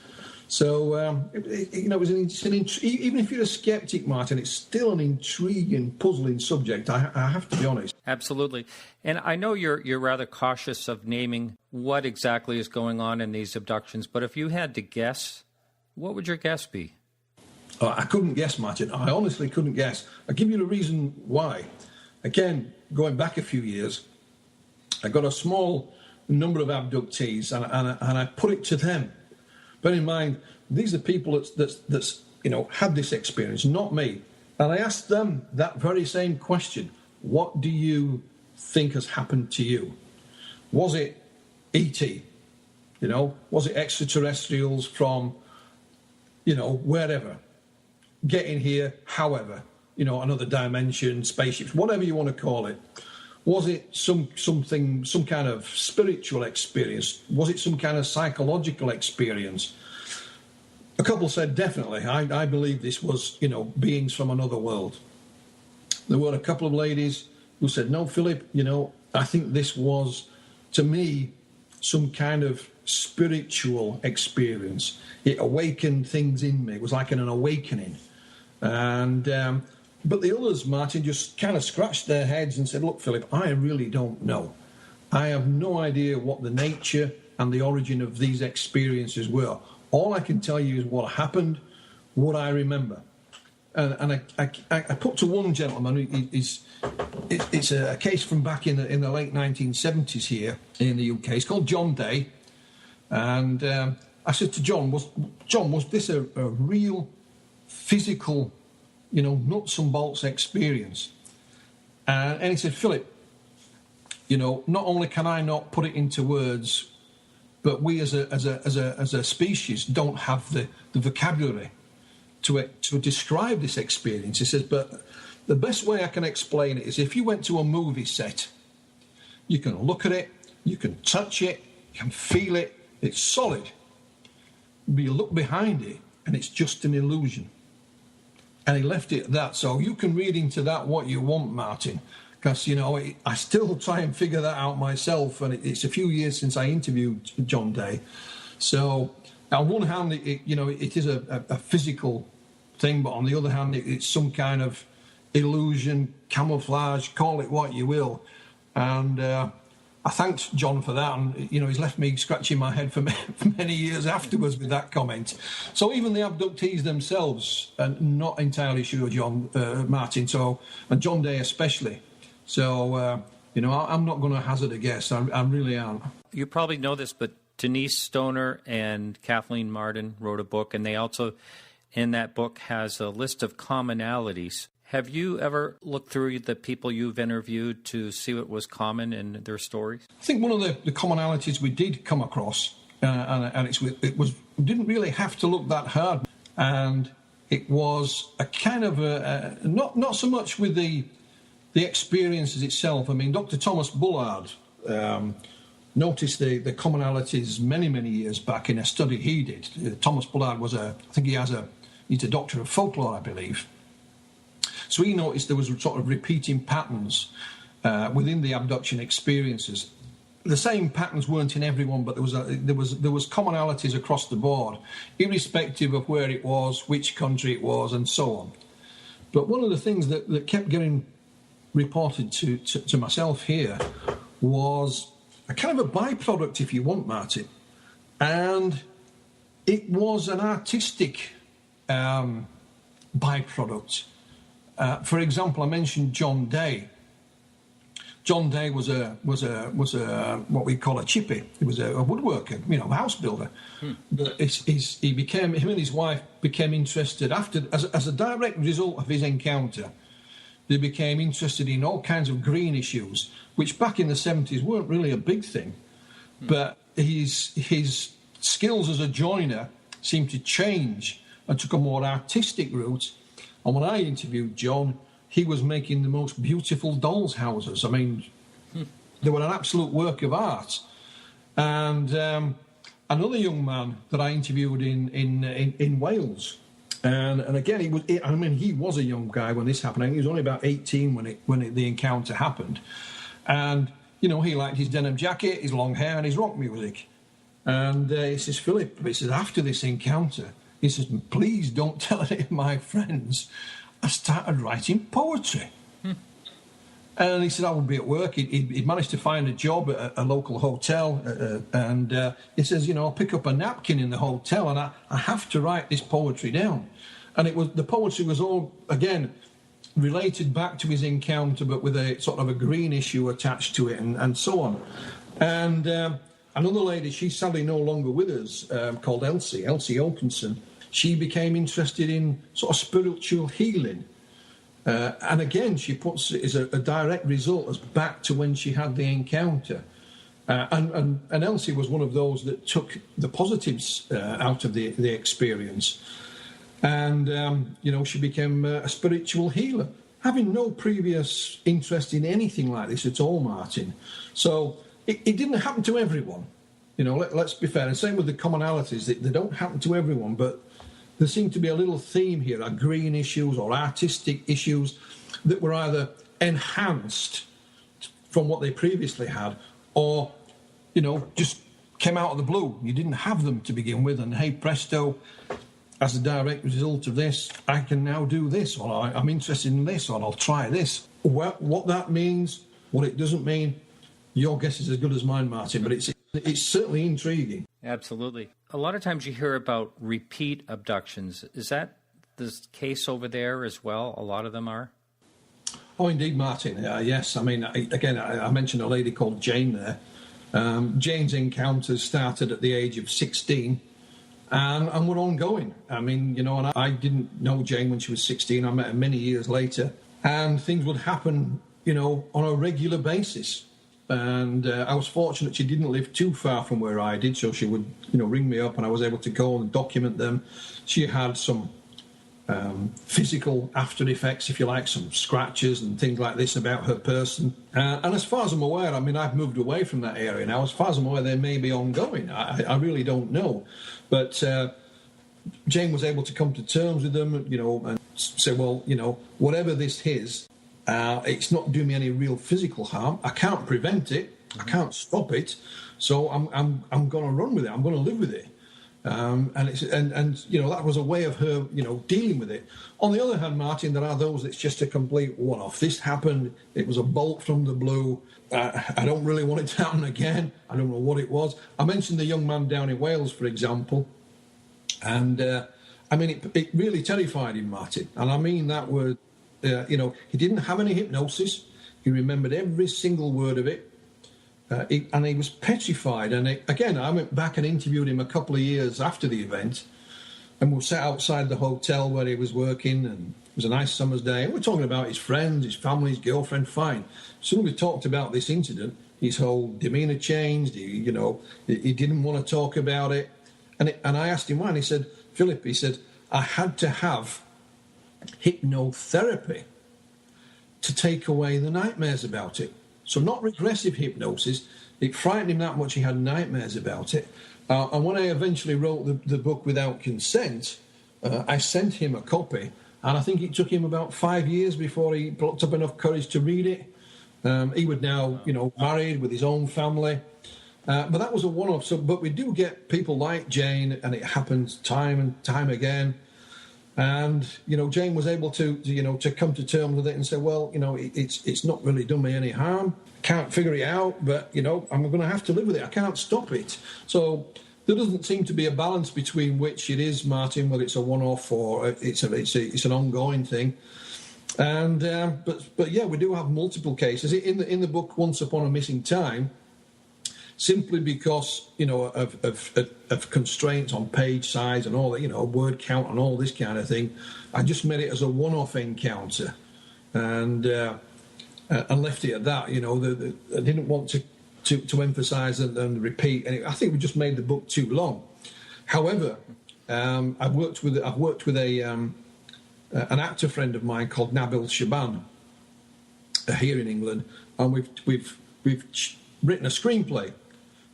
[SPEAKER 7] So it was even if you're a skeptic, Martin, it's still an intriguing, puzzling subject. I have to be honest.
[SPEAKER 5] Absolutely, and I know you're rather cautious of naming what exactly is going on in these abductions. But if you had to guess, what would your guess be?
[SPEAKER 7] I couldn't guess, Martin. I honestly couldn't guess. I'll give you the reason why. Again, going back a few years, I got a small number of abductees, and I put it to them. Bear in mind, these are people that's had this experience, not me. And I asked them that very same question. What do you think has happened to you? Was it E.T.? Was it extraterrestrials from, wherever? Getting here, however, another dimension, spaceships, whatever you want to call it. Was it some kind of spiritual experience? Was it some kind of psychological experience? A couple said definitely. I believe this was, beings from another world. There were a couple of ladies who said, no, Philip, I think this was, to me, some kind of spiritual experience. It awakened things in me. It was like an awakening. And but the others, Martin, just kind of scratched their heads and said, look, Philip, I really don't know. I have no idea what the nature and the origin of these experiences were. All I can tell you is what happened, what I remember. And I put to one gentleman, it's a case from back in the late 1970s here in the UK. It's called John Day. And I said to John, was this a real physical, nuts and bolts experience? And he said, Philip, not only can I not put it into words, but we as a species don't have the vocabulary to describe this experience. He says, but the best way I can explain it is if you went to a movie set, you can look at it, you can touch it, you can feel it, it's solid. But you look behind it and it's just an illusion. And he left it at that. So you can read into that what you want, Martin, because, I still try and figure that out myself. And it's a few years since I interviewed John Day. So on one hand, it is a physical thing, but on the other hand, it's some kind of illusion, camouflage, call it what you will. And I thanked John for that, and he's left me scratching my head for many years afterwards with that comment. So even the abductees themselves are not entirely sure, Martin. So, and John Day especially. So I'm not going to hazard a guess. I really aren't.
[SPEAKER 5] You probably know this, but Denise Stoner and Kathleen Martin wrote a book, and they also, in that book, has a list of commonalities. Have you ever looked through the people you've interviewed to see what was common in their stories? I
[SPEAKER 7] think one of the commonalities we did come across, and it was we didn't really have to look that hard, and it was a kind of not so much with the experiences itself. I mean, Dr. Thomas Bullard noticed the commonalities many years back in a study he did. Thomas Bullard he's a doctor of folklore, I believe. So he noticed there was sort of repeating patterns within the abduction experiences. The same patterns weren't in everyone, but there was commonalities across the board, irrespective of where it was, which country it was, and so on. But one of the things that kept getting reported to myself here was a kind of a byproduct, if you want, Martin, and it was an artistic byproduct. For example, I mentioned John Day. John Day was a what we call a chippy. He was a woodworker, a house builder. But him and his wife became interested as a direct result of his encounter. They became interested in all kinds of green issues, which back in the 70s weren't really a big thing. But his skills as a joiner seemed to change and took a more artistic route. And when I interviewed John, he was making the most beautiful dolls' houses. I mean, they were an absolute work of art. And another young man that I interviewed in Wales, and again, he was a young guy when this happened. I think he was only about 18 when the encounter happened. And, he liked his denim jacket, his long hair, and his rock music. And he says, Philip, after this encounter, he says, please don't tell any of my friends I started writing poetry. And he said I would be at work. He'd managed to find a job at a local hotel. And he says, I'll pick up a napkin in the hotel and I have to write this poetry down. And the poetry was all, again, related back to his encounter, but with a sort of a green issue attached to it, and so on. And another lady, she's sadly no longer with us, called Elsie Olkinson. She became interested in sort of spiritual healing. And again, she puts it as a direct result as back to when she had the encounter. And Elsie was one of those that took the positives out of the experience. And, she became a spiritual healer, having no previous interest in anything like this at all, Martin. So it didn't happen to everyone. Let's be fair. And same with the commonalities. They don't happen to everyone, but there seemed to be a little theme here, like green issues or artistic issues that were either enhanced from what they previously had or, just came out of the blue. You didn't have them to begin with, and hey, presto, as a direct result of this, I can now do this, or I'm interested in this, or I'll try this. What that means, what it doesn't mean, your guess is as good as mine, Martin, but it's certainly intriguing.
[SPEAKER 5] Absolutely. A lot of times you hear about repeat abductions. Is that the case over there as well? A lot of them are?
[SPEAKER 7] Oh, indeed, Martin. Yes. I mean, again, I mentioned a lady called Jane there. Jane's encounters started at the age of 16 and were ongoing. I mean, and I didn't know Jane when she was 16. I met her many years later. And things would happen, on a regular basis. And I was fortunate she didn't live too far from where I did, so she would, ring me up and I was able to go and document them. She had some physical after effects, if you like, some scratches and things like this about her person. And as far as I'm aware, I mean, I've moved away from that area now. As far as I'm aware, they may be ongoing. I really don't know. But Jane was able to come to terms with them, and say, well, whatever this is, it's not doing me any real physical harm. I can't prevent it. I can't stop it. So I'm going to run with it. I'm going to live with it. And that was a way of her, dealing with it. On the other hand, Martin, there are those that's just a complete one-off. This happened. It was a bolt from the blue. I don't really want it to happen again. I don't know what it was. I mentioned the young man down in Wales, for example. And, it really terrified him, Martin. And I mean that word. He didn't have any hypnosis. He remembered every single word of it. And he was petrified. And again, I went back and interviewed him a couple of years after the event. And we sat outside the hotel where he was working. And it was a nice summer's day. And we're talking about his friends, his family, his girlfriend, fine. As soon as we talked about this incident, his whole demeanour changed. He didn't want to talk about it. And I asked him why. And he said, Philip, I had to have hypnotherapy to take away the nightmares about it. So not regressive hypnosis. It frightened him that much he had nightmares about it. And when I eventually wrote the book Without Consent, I sent him a copy, and I think it took him about 5 years before he plucked up enough courage to read it. He was now, married with his own family. But that was a one-off. But we do get people like Jane, and it happens time and time again. And, Jane was able to come to terms with it and say, well, it's not really done me any harm. Can't figure it out, but, I'm going to have to live with it. I can't stop it. So there doesn't seem to be a balance between which it is, Martin, whether it's a one-off or it's an ongoing thing. And but yeah, we do have multiple cases in the book Once Upon a Missing Time. Simply because, of constraints on page size and all that, word count and all this kind of thing, I just made it as a one-off encounter and left it at that. I didn't want to emphasise and repeat. And I think we just made the book too long. However, I've worked with an actor friend of mine called Nabil Shaban here in England, and we've written a screenplay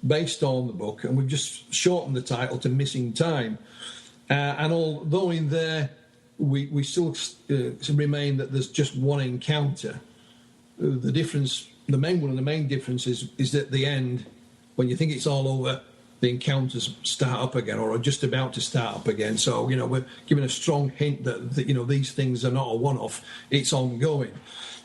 [SPEAKER 7] based on the book, and we've just shortened the title to Missing Time. And although in there we still remain that there's just one encounter, the main difference is at the end, when you think it's all over, the encounters start up again or are just about to start up again. So, we're giving a strong hint that these things are not a one-off, it's ongoing.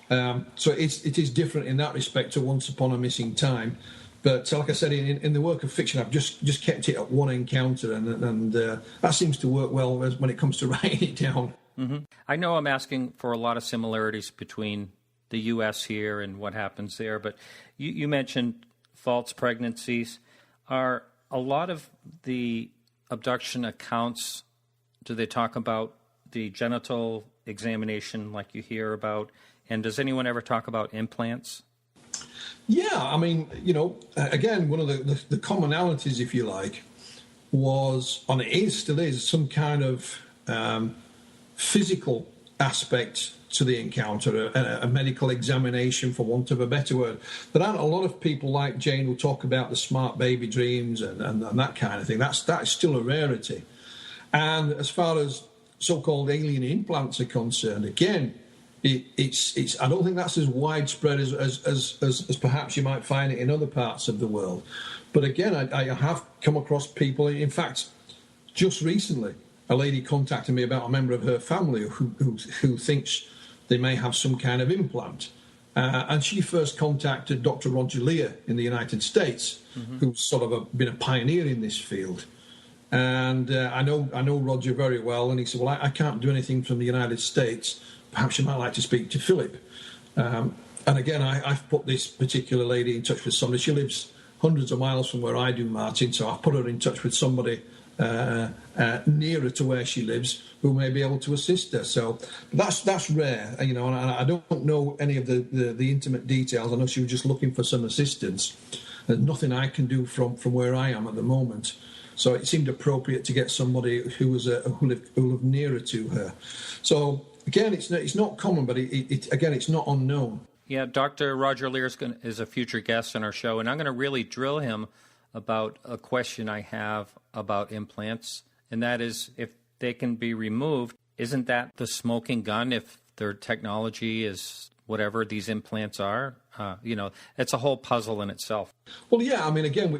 [SPEAKER 7] So it is different in that respect to Once Upon a Missing Time. But like I said, in the work of fiction, I've just kept it at one encounter, and that seems to work well when it comes to writing it down.
[SPEAKER 5] I know I'm asking for a lot of similarities between the U.S. here and what happens there, but you mentioned false pregnancies. Are a lot of the abduction accounts, do they talk about the genital examination like you hear about, and does anyone ever talk about implants?
[SPEAKER 7] Yeah, I mean, again, one of the commonalities, if you like, was, and it still is, some kind of physical aspect to the encounter, a medical examination, for want of a better word. There aren't a lot of people like Jane who talk about the smart baby dreams and that kind of thing. That's still a rarity. And as far as so-called alien implants are concerned, again, it's I don't think that's as widespread as perhaps you might find it in other parts of the world. But again, I have come across people. In fact, just recently, a lady contacted me about a member of her family who thinks they may have some kind of implant. And she first contacted Dr. Roger Lear in the United States, who's sort of been a pioneer in this field. And I know Roger very well, and he said, well, I can't do anything from the United States. Perhaps you might like to speak to Philip. And again, I've put this particular lady in touch with somebody. She lives hundreds of miles from where I do, Martin, so I've put her in touch with somebody nearer to where she lives who may be able to assist her. So that's rare, and I don't know any of the intimate details. I know she was just looking for some assistance. There's nothing I can do from where I am at the moment. So it seemed appropriate to get somebody who lived nearer to her. So again, it's not common, but it's not unknown.
[SPEAKER 5] Yeah, Dr. Roger Lear is a future guest on our show, and I'm going to really drill him about a question I have about implants, and that is, if they can be removed, isn't that the smoking gun if their technology is whatever these implants are? It's a whole puzzle in itself.
[SPEAKER 7] Well, yeah, I mean, again,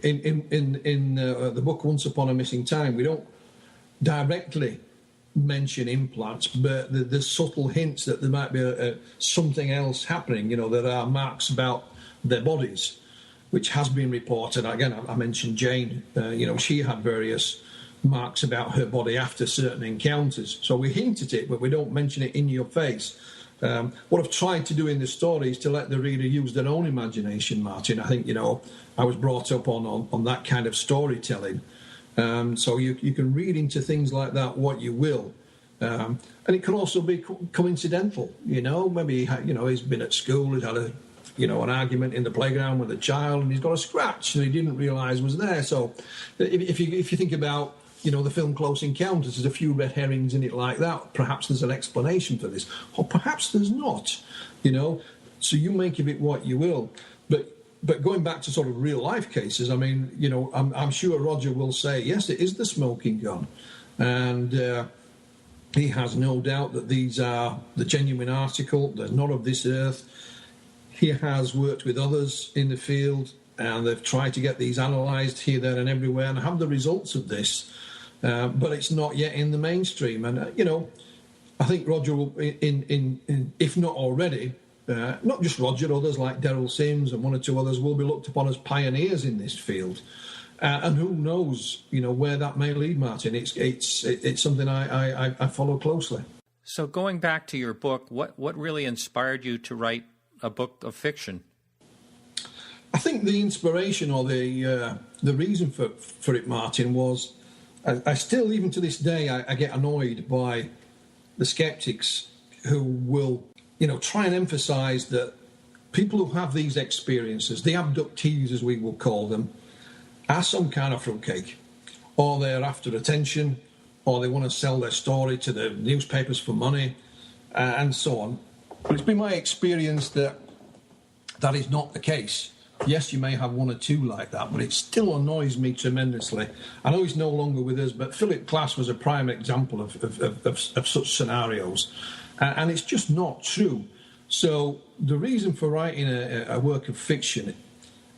[SPEAKER 7] in the book Once Upon a Missing Time, we don't directly mention implants, but there's subtle hints that there might be something else happening. There are marks about their bodies, which has been reported. Again, I mentioned Jane. She had various marks about her body after certain encounters. So we hint at it, but we don't mention it in your face. What I've tried to do in the story is to let the reader use their own imagination, Martin. I think, I was brought up on that kind of storytelling. So you can read into things like that what you will. And it can also be coincidental, maybe, he's been at school, he's had an argument in the playground with a child, and he's got a scratch and he didn't realise was there. So if you think about, the film Close Encounters, there's a few red herrings in it like that. Perhaps there's an explanation for this, or perhaps there's not, So you make of it what you will. But going back to sort of real life cases, I mean, I'm sure Roger will say, yes, it is the smoking gun. And he has no doubt that these are the genuine article. They're not of this earth. He has worked with others in the field, and they've tried to get these analysed here, there, and everywhere, and have the results of this. But it's not yet in the mainstream. And, I think Roger will, if not already, not just Roger, others like Daryl Sims and one or two others will be looked upon as pioneers in this field. And who knows, where that may lead, Martin. It's something I follow closely.
[SPEAKER 5] So going back to your book, what really inspired you to write a book of fiction?
[SPEAKER 7] I think the inspiration or the reason for it, Martin, was I still, even to this day, I get annoyed by the skeptics who will, try and emphasise that people who have these experiences, the abductees as we will call them, are some kind of fruitcake, or they're after attention, or they want to sell their story to the newspapers for money, and so on. But it's been my experience that is not the case. Yes, you may have one or two like that, but it still annoys me tremendously. I know he's no longer with us, but Philip Glass was a prime example of such scenarios. And it's just not true. So the reason for writing a work of fiction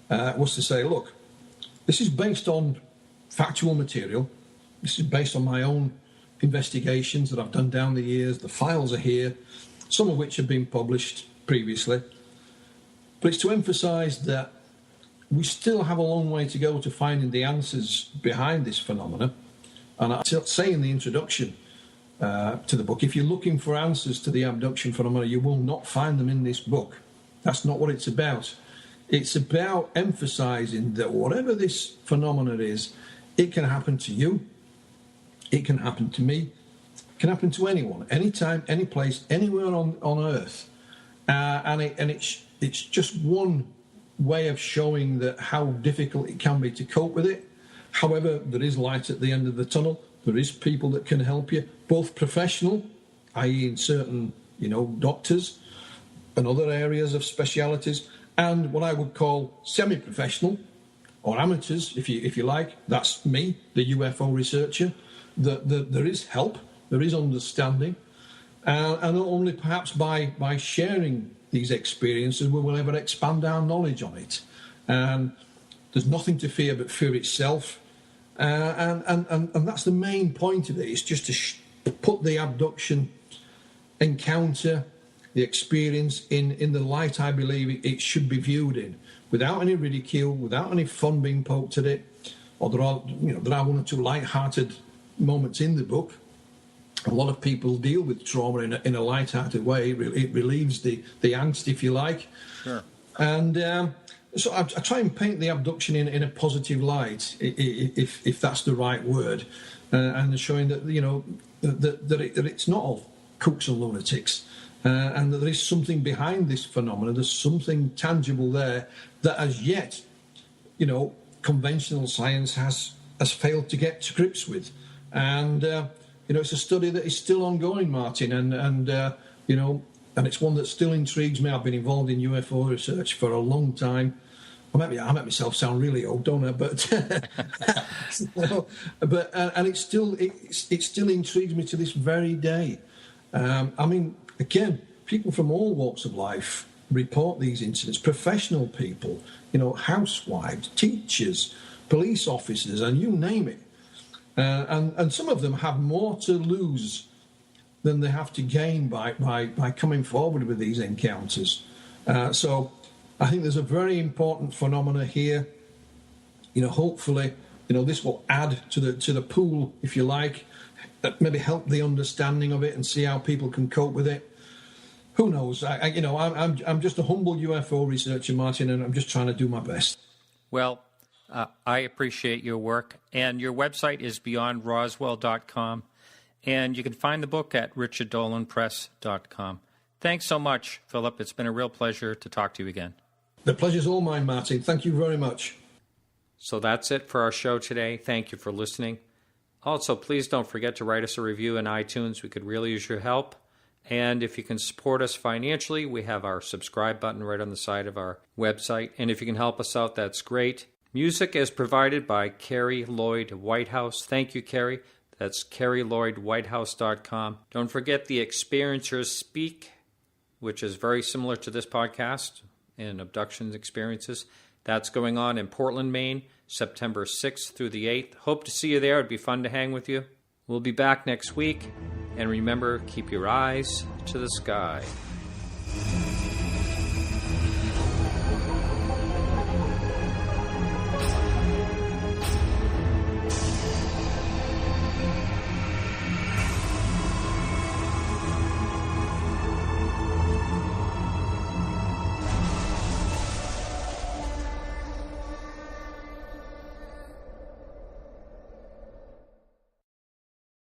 [SPEAKER 7] was to say, look, this is based on factual material. This is based on my own investigations that I've done down the years. The files are here, some of which have been published previously. But it's to emphasise that we still have a long way to go to finding the answers behind this phenomena. And I say in the introduction, to the book. If you're looking for answers to the abduction phenomena, you will not find them in this book. That's not what it's about. It's about emphasizing that whatever this phenomenon is, it can happen to you, it can happen to me, it can happen to anyone, anytime, any place, anywhere on Earth. And it's just one way of showing that how difficult it can be to cope with it. However, there is light at the end of the tunnel. There is people that can help you, both professional, i.e. in certain, doctors and other areas of specialities, and what I would call semi-professional or amateurs, if you like. That's me, the UFO researcher. There is help, there is understanding, and not only perhaps by sharing these experiences we will ever expand our knowledge on it. And there's nothing to fear but fear itself, and that's the main point of it. It's just to put the abduction encounter, the experience in the light I believe it should be viewed in, without any ridicule, without any fun being poked at it. Or there are one or two light-hearted moments in the book. A lot of people deal with trauma in a light-hearted way. It relieves the angst, if you like.
[SPEAKER 5] Sure.
[SPEAKER 7] And so I try and paint the abduction in a positive light, if that's the right word, and showing that that it's not all kooks and lunatics. And that there is something behind this phenomenon. There's something tangible there that, as yet, conventional science has failed to get to grips with. And it's a study that is still ongoing, Martin. And it's one that still intrigues me. I've been involved in UFO research for a long time. Well, maybe I make myself sound really old, don't I? But and it still intrigues me to this very day. Again, people from all walks of life report these incidents. Professional people, housewives, teachers, police officers, and you name it. And some of them have more to lose than they have to gain by coming forward with these encounters. So I think there's a very important phenomena here. Hopefully, this will add to the pool, if you like, maybe help the understanding of it and see how people can cope with it. Who knows? I'm just a humble UFO researcher, Martin, and I'm just trying to do my best.
[SPEAKER 5] Well, I appreciate your work, and your website is beyondroswell.com, and you can find the book at richarddolanpress.com. Thanks so much, Philip. It's been a real pleasure to talk to you again.
[SPEAKER 7] The pleasure's all mine, Martin. Thank you very much.
[SPEAKER 5] So that's it for our show today. Thank you for listening. Also, please don't forget to write us a review in iTunes. We could really use your help. And if you can support us financially, we have our subscribe button right on the side of our website. And if you can help us out, that's great. Music is provided by Carrie Lloyd Whitehouse. Thank you, Carrie. That's carrielloydwhitehouse.com. Don't forget the Experiencers Speak, which is very similar to this podcast in abductions experiences. That's going on in Portland, Maine, September 6th through the 8th. Hope to see you there. It'd be fun to hang with you. We'll be back next week. And remember, keep your eyes to the sky.